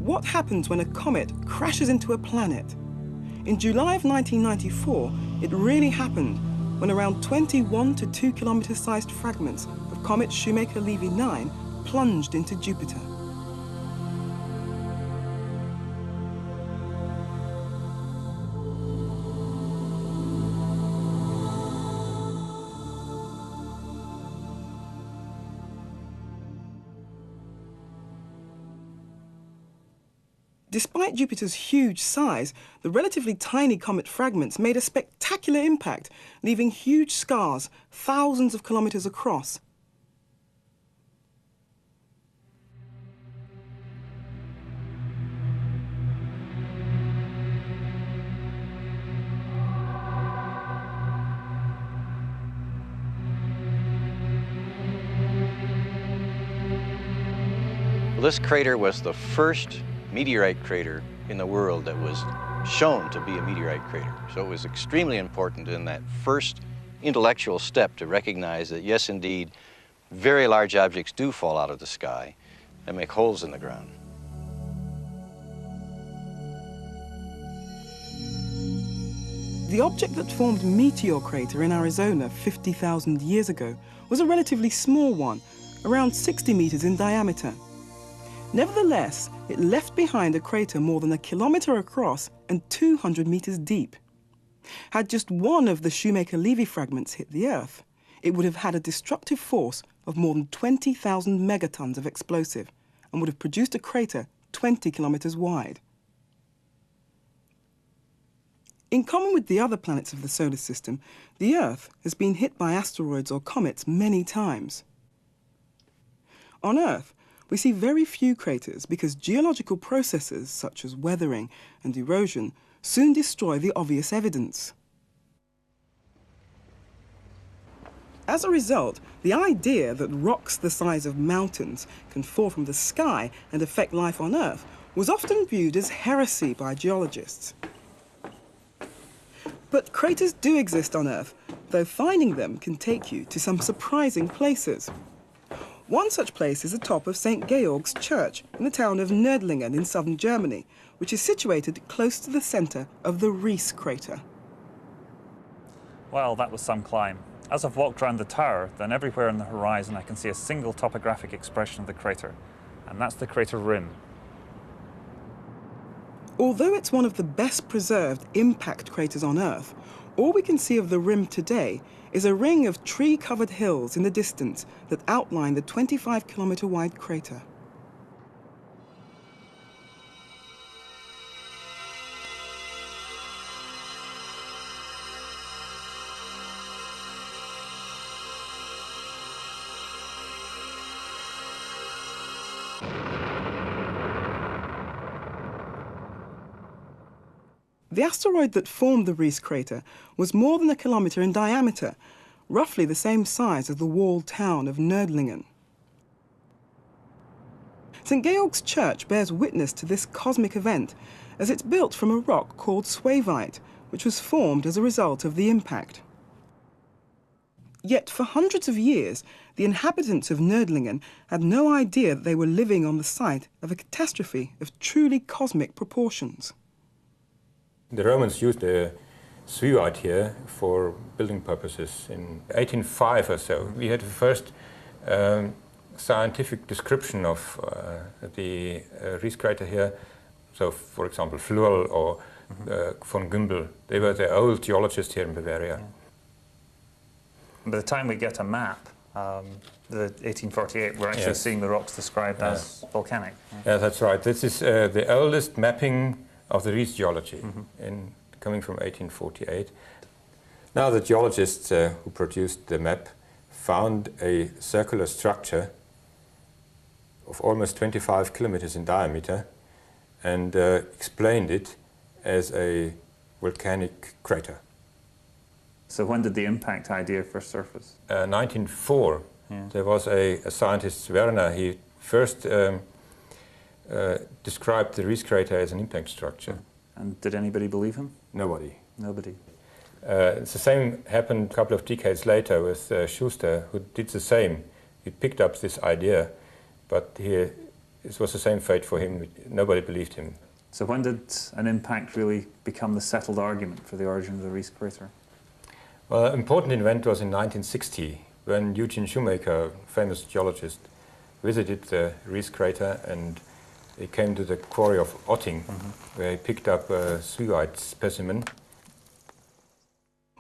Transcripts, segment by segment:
what happens when a comet crashes into a planet? In July of 1994, it really happened when around 21 to 2 kilometre sized fragments of comet Shoemaker-Levy 9 plunged into Jupiter. Despite Jupiter's huge size, the relatively tiny comet fragments made a spectacular impact, leaving huge scars thousands of kilometres across. Well, this crater was the first meteorite crater in the world that was shown to be a meteorite crater. So it was extremely important in that first intellectual step to recognize that, yes, indeed, very large objects do fall out of the sky and make holes in the ground. The object that formed Meteor Crater in Arizona 50,000 years ago was a relatively small one, around 60 meters in diameter. Nevertheless, it left behind a crater more than 1 kilometer across and 200 meters deep. Had just one of the Shoemaker-Levy fragments hit the Earth, it would have had a destructive force of more than 20,000 megatons of explosive and would have produced a crater 20 kilometers wide. In common with the other planets of the solar system, the Earth has been hit by asteroids or comets many times. On Earth, we see very few craters because geological processes such as weathering and erosion soon destroy the obvious evidence. As a result, the idea that rocks the size of mountains can fall from the sky and affect life on Earth was often viewed as heresy by geologists. But craters do exist on Earth, though finding them can take you to some surprising places. One such place is the top of St. Georg's Church in the town of Nördlingen in southern Germany, which is situated close to the centre of the Riess crater. Well, that was some climb. As I've walked around the tower, then everywhere on the horizon I can see a single topographic expression of the crater, and that's the crater rim. Although it's one of the best preserved impact craters on Earth, all we can see of the rim today is a ring of tree-covered hills in the distance that outline the 25-kilometre wide crater. The asteroid that formed the Riess crater was more than 1 kilometre in diameter, roughly the same size as the walled town of Nördlingen. St. Georg's Church bears witness to this cosmic event, as it's built from a rock called swavite, which was formed as a result of the impact. Yet for hundreds of years, the inhabitants of Nördlingen had no idea that they were living on the site of a catastrophe of truly cosmic proportions. The Romans used a swivite here for building purposes in 1805 or so. We had the first scientific description of the Riess crater here. So, for example, Fluel or von Gümbel, they were the old geologists here in Bavaria. By the time we get a map, the 1848, we're actually seeing the rocks described as volcanic. Yeah, that's right. This is the oldest mapping of the Riess geology, coming from 1848. Now the geologists who produced the map found a circular structure of almost 25 kilometers in diameter and explained it as a volcanic crater. So when did the impact idea first surface? 1904. There was a scientist, Werner, he first described the Riess crater as an impact structure. And did anybody believe him? Nobody. Nobody. It's the same happened a couple of decades later with Schuster, who did the same. He picked up this idea, but he it was the same fate for him. Nobody believed him. So when did an impact really become the settled argument for the origin of the Reese crater? Well, an important event was in 1960 when Eugene Shoemaker, famous geologist, visited the Reese crater, and he came to the quarry of Otting, where he picked up a swiite specimen.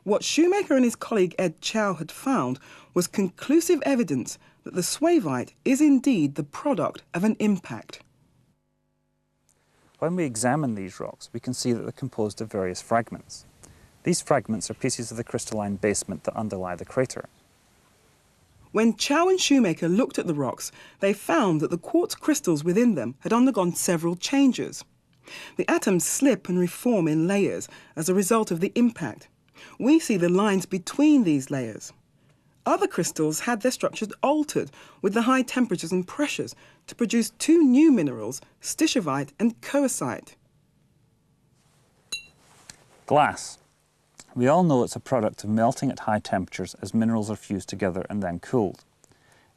What Shoemaker and his colleague Ed Chow had found was conclusive evidence that the swavite is indeed the product of an impact. When we examine these rocks, we can see that they're composed of various fragments. These fragments are pieces of the crystalline basement that underlie the crater. When Chow and Shoemaker looked at the rocks, they found that the quartz crystals within them had undergone several changes. The atoms slip and reform in layers as a result of the impact. We see the lines between these layers. Other crystals had their structures altered with the high temperatures and pressures to produce two new minerals, stishovite and coesite. Glass. We all know it's a product of melting at high temperatures as minerals are fused together and then cooled.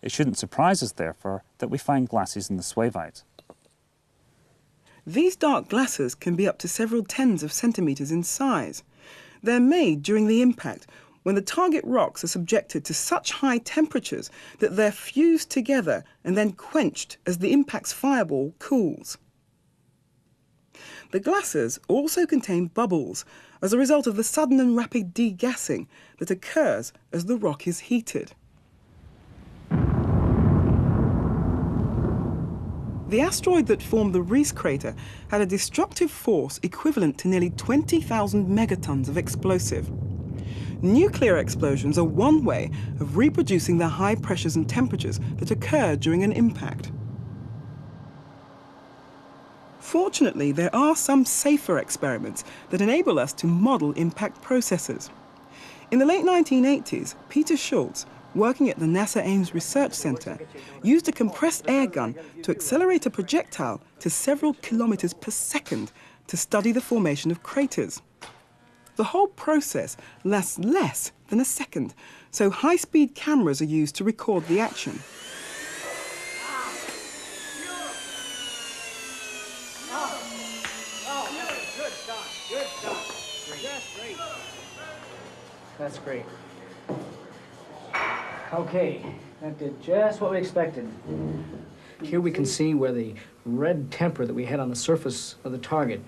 It shouldn't surprise us, therefore, that we find glasses in the swavite. These dark glasses can be up to several tens of centimetres in size. They're made during the impact, when the target rocks are subjected to such high temperatures that they're fused together and then quenched as the impact's fireball cools. The glasses also contain bubbles as a result of the sudden and rapid degassing that occurs as the rock is heated. The asteroid that formed the Reese crater had a destructive force equivalent to nearly 20,000 megatons of explosive. Nuclear explosions are one way of reproducing the high pressures and temperatures that occur during an impact. Fortunately, there are some safer experiments that enable us to model impact processes. In the late 1980s, Peter Schultz, working at the NASA Ames Research Center, used a compressed air gun to accelerate a projectile to several kilometers per second to study the formation of craters. The whole process lasts less than a second, so high-speed cameras are used to record the action. That's great. Okay, that did just what we expected. Here we can see where the red temper that we had on the surface of the target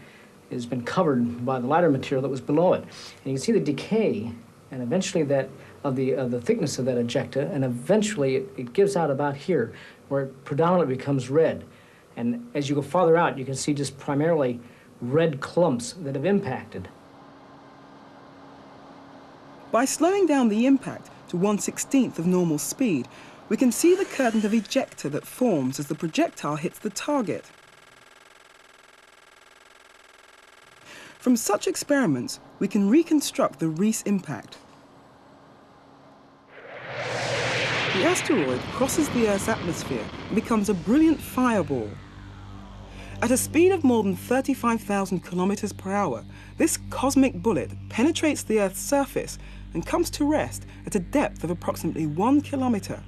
has been covered by the lighter material that was below it. And you can see the decay and eventually that of the thickness of that ejecta, and eventually it gives out about here where it predominantly becomes red. And as you go farther out, you can see just primarily red clumps that have impacted. By slowing down the impact to 1/16 of normal speed, we can see the curtain of ejecta that forms as the projectile hits the target. From such experiments, we can reconstruct the Reese impact. The asteroid crosses the Earth's atmosphere and becomes a brilliant fireball. At a speed of more than 35,000 kilometers per hour, this cosmic bullet penetrates the Earth's surface and comes to rest at a depth of approximately 1 kilometer.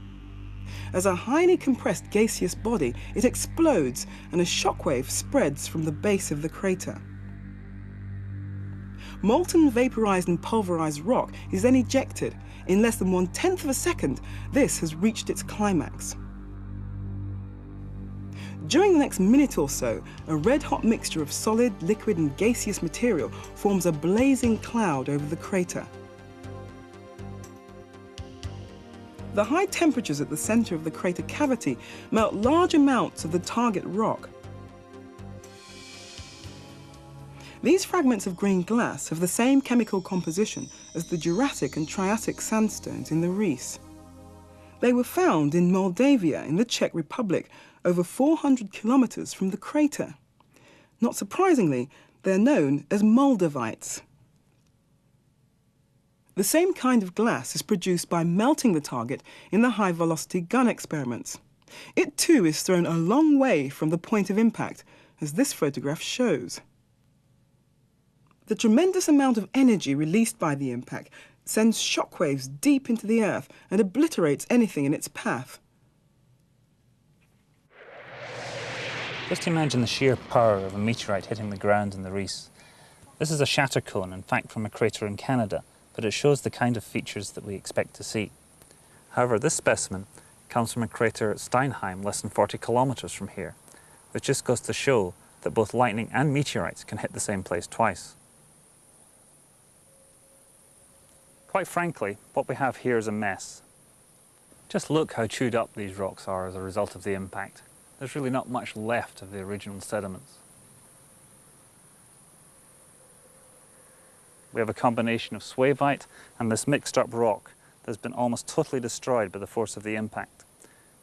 As a highly compressed gaseous body, it explodes and a shockwave spreads from the base of the crater. Molten, vaporized and pulverized rock is then ejected. In less than 1/10 of a second, this has reached its climax. During the next minute or so, a red-hot mixture of solid, liquid and gaseous material forms a blazing cloud over the crater. The high temperatures at the center of the crater cavity melt large amounts of the target rock. These fragments of green glass have the same chemical composition as the Jurassic and Triassic sandstones in the Reese. They were found in Moldavia in the Czech Republic, over 400 kilometers from the crater. Not surprisingly, they're known as moldavites. The same kind of glass is produced by melting the target in the high-velocity gun experiments. It too is thrown a long way from the point of impact, as this photograph shows. The tremendous amount of energy released by the impact sends shockwaves deep into the Earth and obliterates anything in its path. Just imagine the sheer power of a meteorite hitting the ground in the Reese. This is a shatter cone, in fact, from a crater in Canada, but it shows the kind of features that we expect to see. However, this specimen comes from a crater at Steinheim, less than 40 kilometers from here, which just goes to show that both lightning and meteorites can hit the same place twice. Quite frankly, what we have here is a mess. Just look how chewed up these rocks are as a result of the impact. There's really not much left of the original sediments. We have a combination of swavite and this mixed up rock that has been almost totally destroyed by the force of the impact.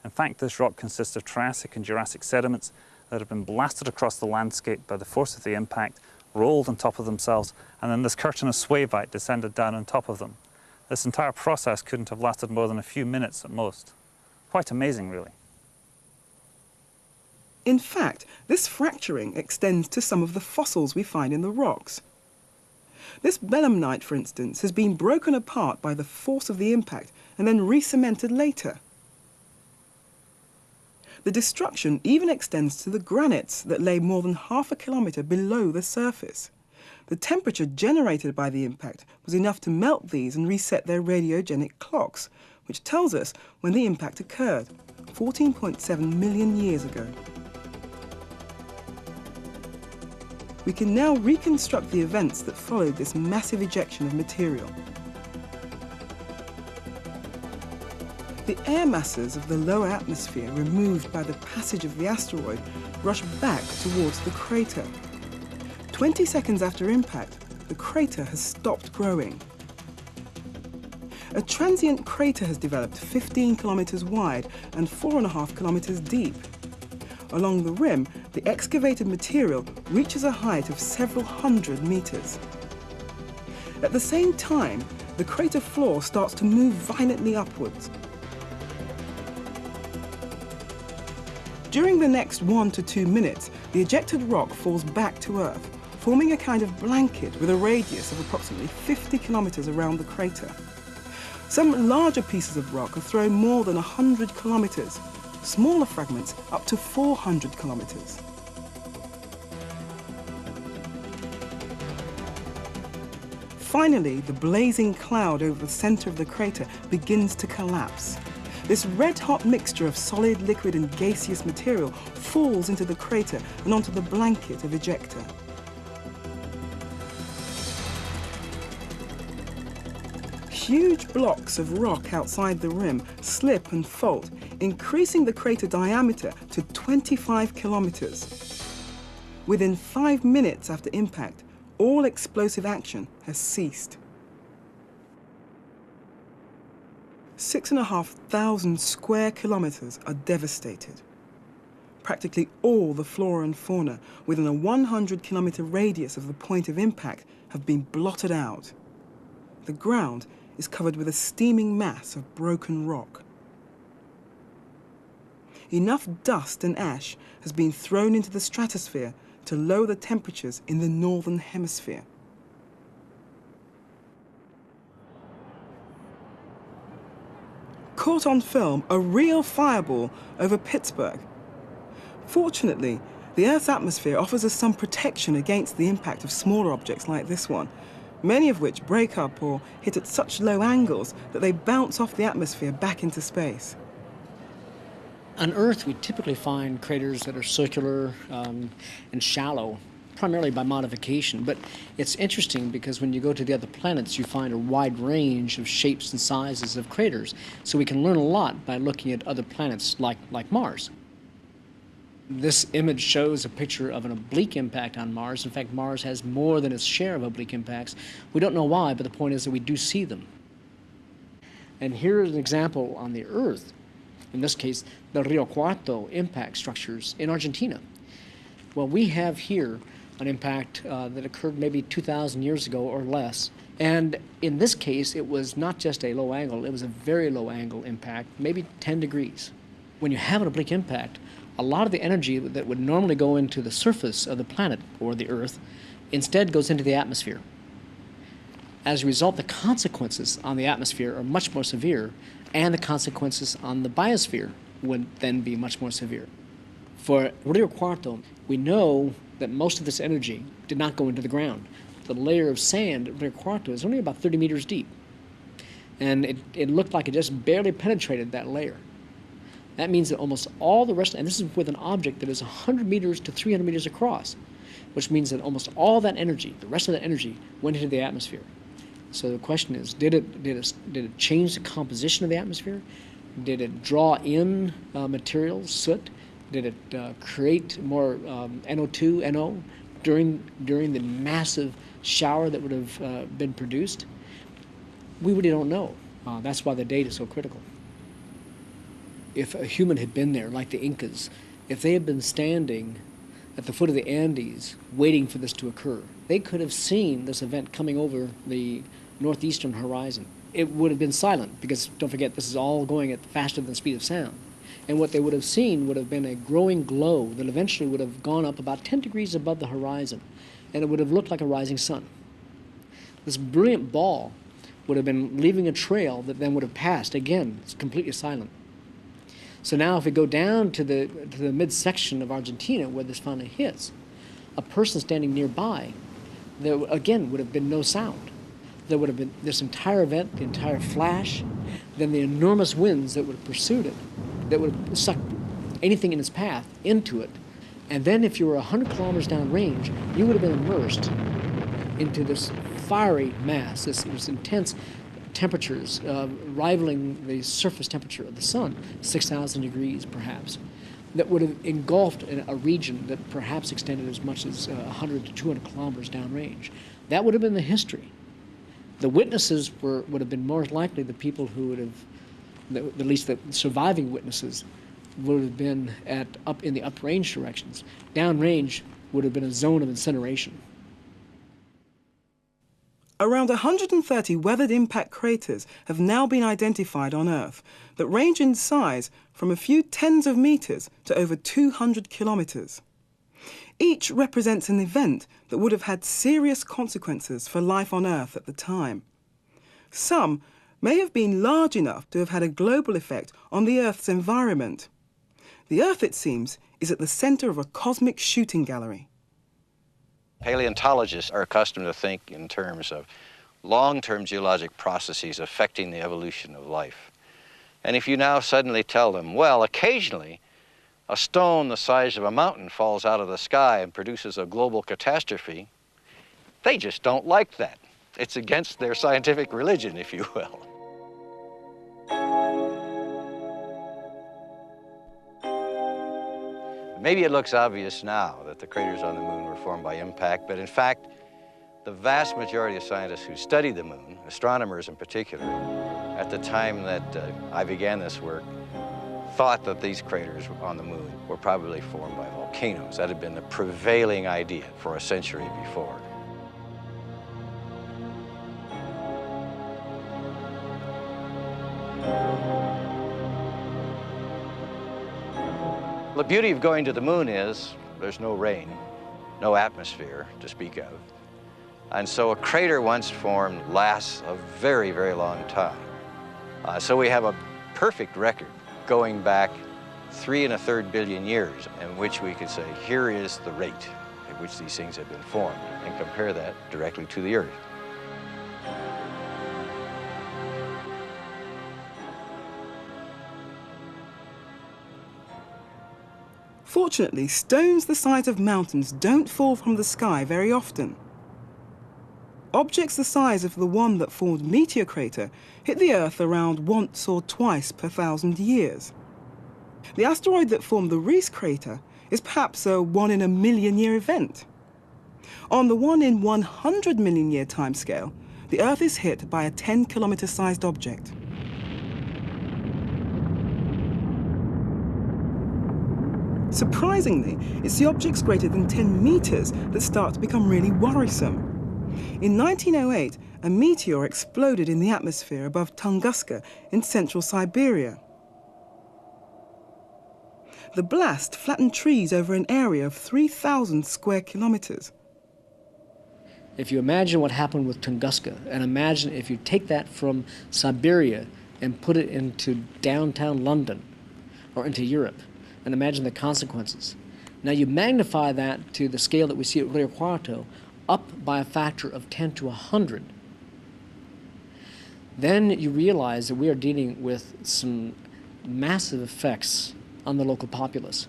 In fact, this rock consists of Triassic and Jurassic sediments that have been blasted across the landscape by the force of the impact, rolled on top of themselves, and then this curtain of swavite descended down on top of them. This entire process couldn't have lasted more than a few minutes at most. Quite amazing, really. In fact, this fracturing extends to some of the fossils we find in the rocks. This belemnite, for instance, has been broken apart by the force of the impact and then re-cemented later. The destruction even extends to the granites that lay more than half a kilometre below the surface. The temperature generated by the impact was enough to melt these and reset their radiogenic clocks, which tells us when the impact occurred, 14.7 million years ago. We can now reconstruct the events that followed this massive ejection of material. The air masses of the lower atmosphere removed by the passage of the asteroid rush back towards the crater. 20 seconds after impact, the crater has stopped growing. A transient crater has developed 15 kilometers wide and 4.5 kilometers deep. Along the rim, the excavated material reaches a height of several hundred meters. At the same time, the crater floor starts to move violently upwards. During the next 1 to 2 minutes, the ejected rock falls back to Earth, forming a kind of blanket with a radius of approximately 50 kilometers around the crater. Some larger pieces of rock are thrown more than 100 kilometers, smaller fragments up to 400 kilometers. Finally, the blazing cloud over the center of the crater begins to collapse. This red-hot mixture of solid, liquid, and gaseous material falls into the crater and onto the blanket of ejecta. Huge blocks of rock outside the rim slip and fault, increasing the crater diameter to 25 kilometers. Within 5 minutes after impact, all explosive action has ceased. 6,500 square kilometers are devastated. Practically all the flora and fauna within a 100-kilometer radius of the point of impact have been blotted out. The ground is covered with a steaming mass of broken rock. Enough dust and ash has been thrown into the stratosphere to lower the temperatures in the northern hemisphere. Caught on film, a real fireball over Pittsburgh. Fortunately, the Earth's atmosphere offers us some protection against the impact of smaller objects like this one, many of which break up or hit at such low angles that they bounce off the atmosphere back into space. On Earth, we typically find craters that are circular and shallow, primarily by modification. But it's interesting because when you go to the other planets, you find a wide range of shapes and sizes of craters. So we can learn a lot by looking at other planets like Mars. This image shows a picture of an oblique impact on Mars. In fact, Mars has more than its share of oblique impacts. We don't know why, but the point is that we do see them. And here is an example on the Earth. In this case, the Rio Cuarto impact structures in Argentina. Well, we have here an impact that occurred maybe 2,000 years ago or less. And in this case, it was not just a low angle, it was a very low angle impact, maybe 10 degrees. When you have an oblique impact, a lot of the energy that would normally go into the surface of the planet or the Earth instead goes into the atmosphere. As a result, the consequences on the atmosphere are much more severe, and the consequences on the biosphere would then be much more severe. For Rio Cuarto, we know that most of this energy did not go into the ground. The layer of sand at Rio Cuarto is only about 30 meters deep. And it looked like it just barely penetrated that layer. That means that almost all the rest, and this is with an object that is 100 meters to 300 meters across, which means that almost all that energy, the rest of that energy, went into the atmosphere. So the question is, did it change the composition of the atmosphere? Did it draw in materials, soot? Did it create more NO2, NO during the massive shower that would have been produced? We really don't know. That's why the date is so critical. If a human had been there, like the Incas, if they had been standing at the foot of the Andes waiting for this to occur, they could have seen this event coming over the northeastern horizon. It would have been silent because, don't forget, this is all going at faster than the speed of sound. And what they would have seen would have been a growing glow that eventually would have gone up about 10 degrees above the horizon, and it would have looked like a rising sun. This brilliant ball would have been leaving a trail that then would have passed. Again, it's completely silent. So now if we go down to the midsection of Argentina where this finally hits, a person standing nearby, there again would have been no sound. There would have been this entire event, the entire flash, then the enormous winds that would have pursued it, that would have sucked anything in its path into it. And then if you were 100 kilometers downrange, you would have been immersed into this fiery mass, this intense temperatures rivaling the surface temperature of the sun, 6,000 degrees perhaps, that would have engulfed a region that perhaps extended as much as 100 to 200 kilometers downrange. That would have been the history. The witnesses would have been more likely the people who would have, at least the surviving witnesses, would have been up in the uprange directions. Downrange would have been a zone of incineration. Around 130 weathered impact craters have now been identified on Earth that range in size from a few tens of meters to over 200 kilometers. Each represents an event that would have had serious consequences for life on Earth at the time. Some may have been large enough to have had a global effect on the Earth's environment. The Earth, it seems, is at the center of a cosmic shooting gallery. Paleontologists are accustomed to think in terms of long-term geologic processes affecting the evolution of life. And if you now suddenly tell them, well, occasionally a stone the size of a mountain falls out of the sky and produces a global catastrophe, they just don't like that. It's against their scientific religion, if you will. Maybe it looks obvious now that the craters on the moon were formed by impact, but in fact, the vast majority of scientists who studied the moon, astronomers in particular, at the time that I began this work, thought that these craters on the moon were probably formed by volcanoes. That had been the prevailing idea for a century before. The beauty of going to the moon is there's no rain, no atmosphere to speak of. And so a crater once formed lasts a very, very long time. So we have a perfect record going back 3 1/3 billion years in which we could say, here is the rate at which these things have been formed, and compare that directly to the Earth. Fortunately, stones the size of mountains don't fall from the sky very often. Objects the size of the one that formed Meteor Crater hit the Earth around once or twice per 1,000 years. The asteroid that formed the Reese Crater is perhaps a 1 in a million year event. On the 1 in 100 million year timescale, the Earth is hit by a 10-kilometer sized object. Surprisingly, it's the objects greater than 10 meters that start to become really worrisome. In 1908, a meteor exploded in the atmosphere above Tunguska in central Siberia. The blast flattened trees over an area of 3,000 square kilometers. If you imagine what happened with Tunguska, and imagine if you take that from Siberia and put it into downtown London or into Europe, and imagine the consequences. Now you magnify that to the scale that we see at Rio Cuarto, up by a factor of 10 to 100. Then you realize that we are dealing with some massive effects on the local populace.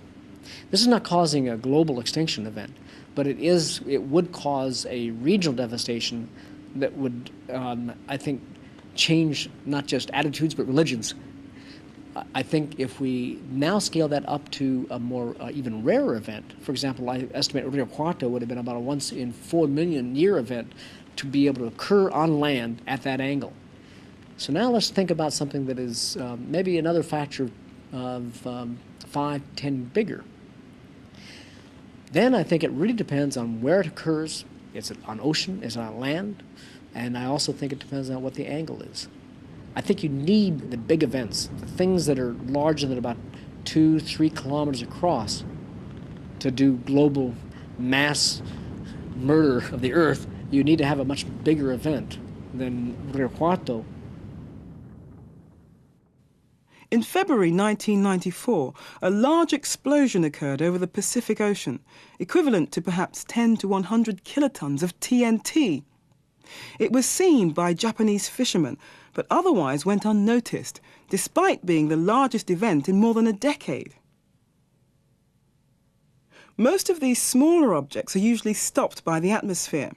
This is not causing a global extinction event, but it would cause a regional devastation that would, I think, change not just attitudes but religions. I think if we now scale that up to a more even rarer event, for example, I estimate Rio Cuarto would have been about a once in 4 million year event to be able to occur on land at that angle. So now let's think about something that is maybe another factor of 5, 10 bigger. Then I think it really depends on where it occurs. Is it on ocean? Is it on land? And I also think it depends on what the angle is. I think you need the big events, the things that are larger than about 2-3 kilometers across, to do global mass murder of the Earth. You need to have a much bigger event than Rio Cuarto. In February 1994, a large explosion occurred over the Pacific Ocean, equivalent to perhaps 10 to 100 kilotons of TNT. It was seen by Japanese fishermen, but otherwise went unnoticed, despite being the largest event in more than a decade. Most of these smaller objects are usually stopped by the atmosphere.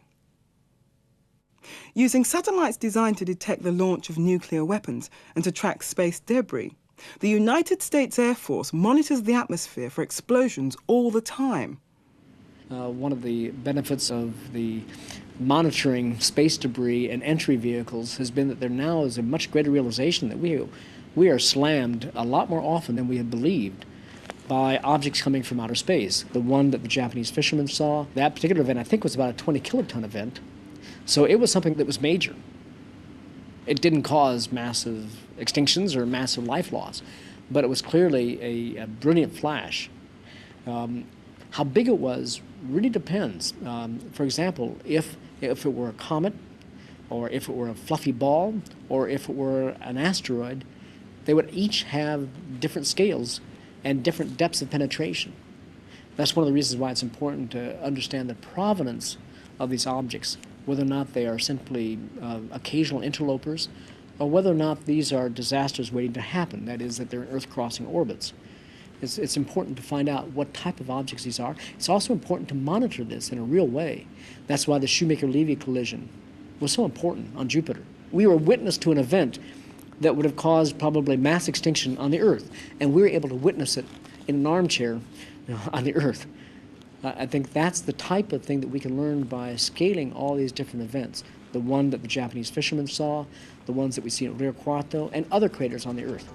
Using satellites designed to detect the launch of nuclear weapons and to track space debris, the United States Air Force monitors the atmosphere for explosions all the time. One of the benefits of the monitoring space debris and entry vehicles has been that there now is a much greater realization that we are slammed a lot more often than we had believed by objects coming from outer space. The one that the Japanese fishermen saw, that particular event I think was about a 20 kiloton event. So it was something that was major. It didn't cause massive extinctions or massive life loss, but it was clearly a brilliant flash. How big it was really depends. For example, if it were a comet, or if it were a fluffy ball, or if it were an asteroid, they would each have different scales and different depths of penetration. That's one of the reasons why it's important to understand the provenance of these objects, whether or not they are simply occasional interlopers, or whether or not these are disasters waiting to happen, that is, that they're in Earth-crossing orbits. It's important to find out what type of objects these are. It's also important to monitor this in a real way. That's why the Shoemaker-Levy collision was so important on Jupiter. We were witness to an event that would have caused probably mass extinction on the Earth, and we were able to witness it in an armchair on the Earth. I think that's the type of thing that we can learn by scaling all these different events. The one that the Japanese fishermen saw, the ones that we see at Rio Cuarto, and other craters on the Earth.